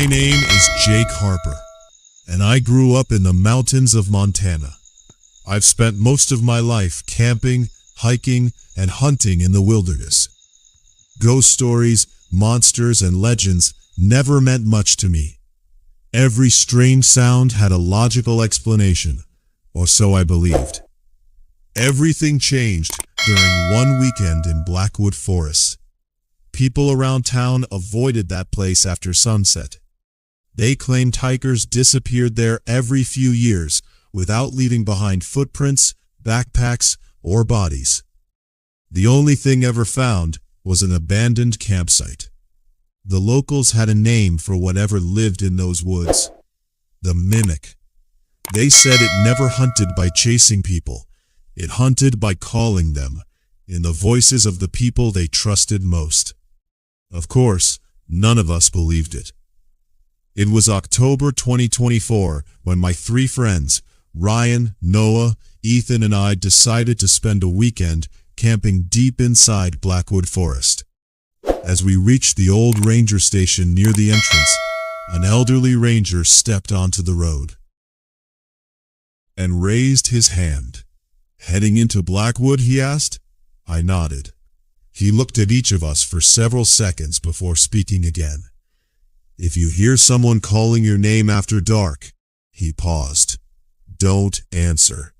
My name is Jake Harper, and I grew up in the mountains of Montana. I've spent most of my life camping, hiking, and hunting in the wilderness. Ghost stories, monsters, and legends never meant much to me. Every strange sound had a logical explanation, or so I believed. Everything changed during one weekend in Blackwood Forest. People around town avoided that place after sunset. They claimed hikers disappeared there every few years without leaving behind footprints, backpacks, or bodies. The only thing ever found was an abandoned campsite. The locals had a name for whatever lived in those woods: the Mimic. They said it never hunted by chasing people. It hunted by calling them, in the voices of the people they trusted most. Of course, none of us believed it. It was October 2024 when my three friends, Ryan, Noah, Ethan, and I decided to spend a weekend camping deep inside Blackwood Forest. As we reached the old ranger station near the entrance, an elderly ranger stepped onto the road and raised his hand. "Heading into Blackwood?" he asked. I nodded. He looked at each of us for several seconds before speaking again. "If you hear someone calling your name after dark," he paused, "don't answer."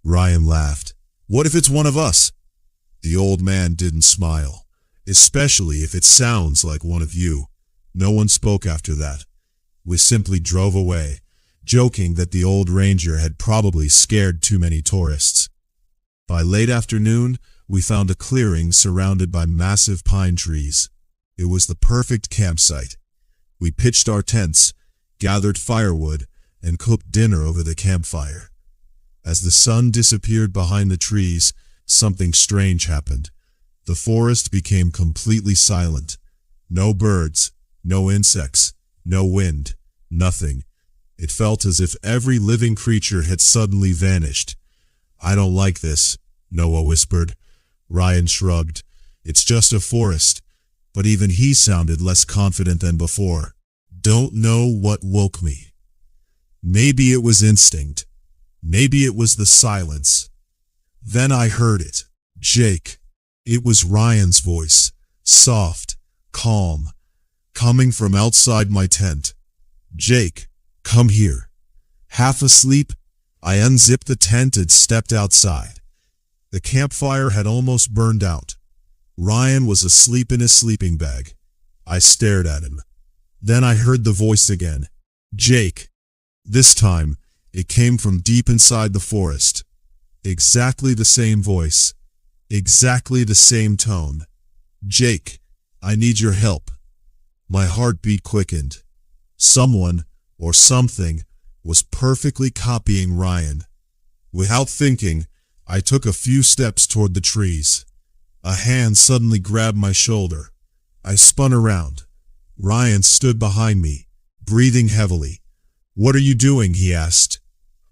Ryan laughed. "What if it's one of us?" The old man didn't smile. "Especially if it sounds like one of you." No one spoke after that. We simply drove away, joking that the old ranger had probably scared too many tourists. By late afternoon, we found a clearing surrounded by massive pine trees. It was the perfect campsite. We pitched our tents, gathered firewood, and cooked dinner over the campfire. As the sun disappeared behind the trees, something strange happened. The forest became completely silent. No birds, no insects, no wind, nothing. It felt as if every living creature had suddenly vanished. "I don't like this," Noah whispered. Ryan shrugged. "It's just a forest." But even he sounded less confident than before. Don't know what woke me. Maybe it was instinct. Maybe it was the silence. Then I heard it. "Jake." It was Ryan's voice, soft, calm, coming from outside my tent. "Jake, come here." Half asleep, I unzipped the tent and stepped outside. The campfire had almost burned out. Ryan was asleep in his sleeping bag. I stared at him. Then I heard the voice again. "Jake." This time, it came from deep inside the forest. Exactly the same voice. Exactly the same tone. "Jake, I need your help." My heartbeat quickened. Someone, or something, was perfectly copying Ryan. Without thinking, I took a few steps toward the trees. A hand suddenly grabbed my shoulder. I spun around. Ryan stood behind me, breathing heavily. "What are you doing?" he asked.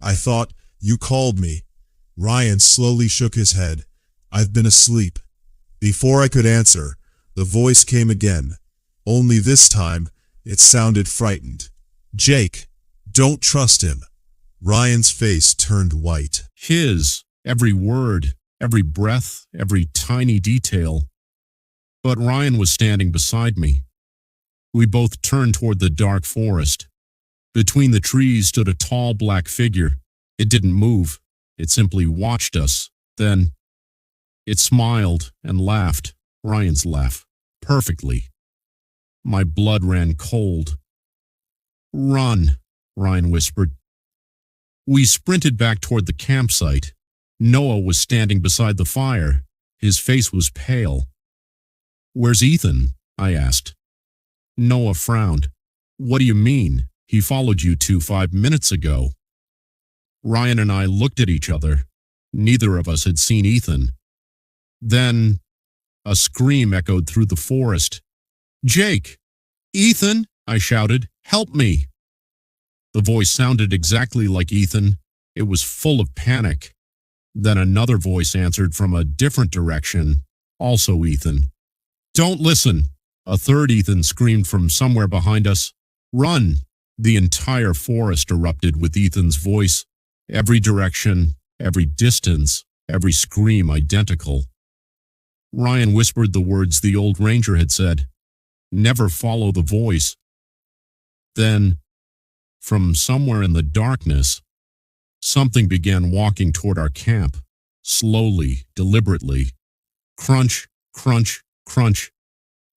I thought, "You called me." Ryan slowly shook his head. "I've been asleep." Before I could answer, the voice came again. Only this time, it sounded frightened. "Jake, don't trust him." Ryan's face turned white. Every word, every breath, every tiny detail. But Ryan was standing beside me. We both turned toward the dark forest. Between the trees stood a tall black figure. It didn't move. It simply watched us. Then it smiled and laughed. Ryan's laugh. Perfectly. My blood ran cold. "Run," Ryan whispered. We sprinted back toward the campsite. Noah was standing beside the fire. His face was pale. "Where's Ethan?" I asked. Noah frowned. "What do you mean? He followed you 5 minutes ago." Ryan and I looked at each other. Neither of us had seen Ethan. Then a scream echoed through the forest. "Jake! Ethan!" I shouted. "Help me!" The voice sounded exactly like Ethan. It was full of panic. Then another voice answered from a different direction, also Ethan. "Don't listen!" A third Ethan screamed from somewhere behind us. Run! The entire forest erupted with Ethan's voice, every direction, every distance, every scream identical. Ryan whispered the words the old ranger had said, "Never follow the voice." Then, from somewhere in the darkness, something began walking toward our camp, slowly, deliberately. Crunch, crunch, crunch.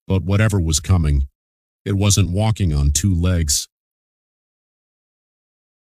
But whatever was coming, it wasn't walking on two legs.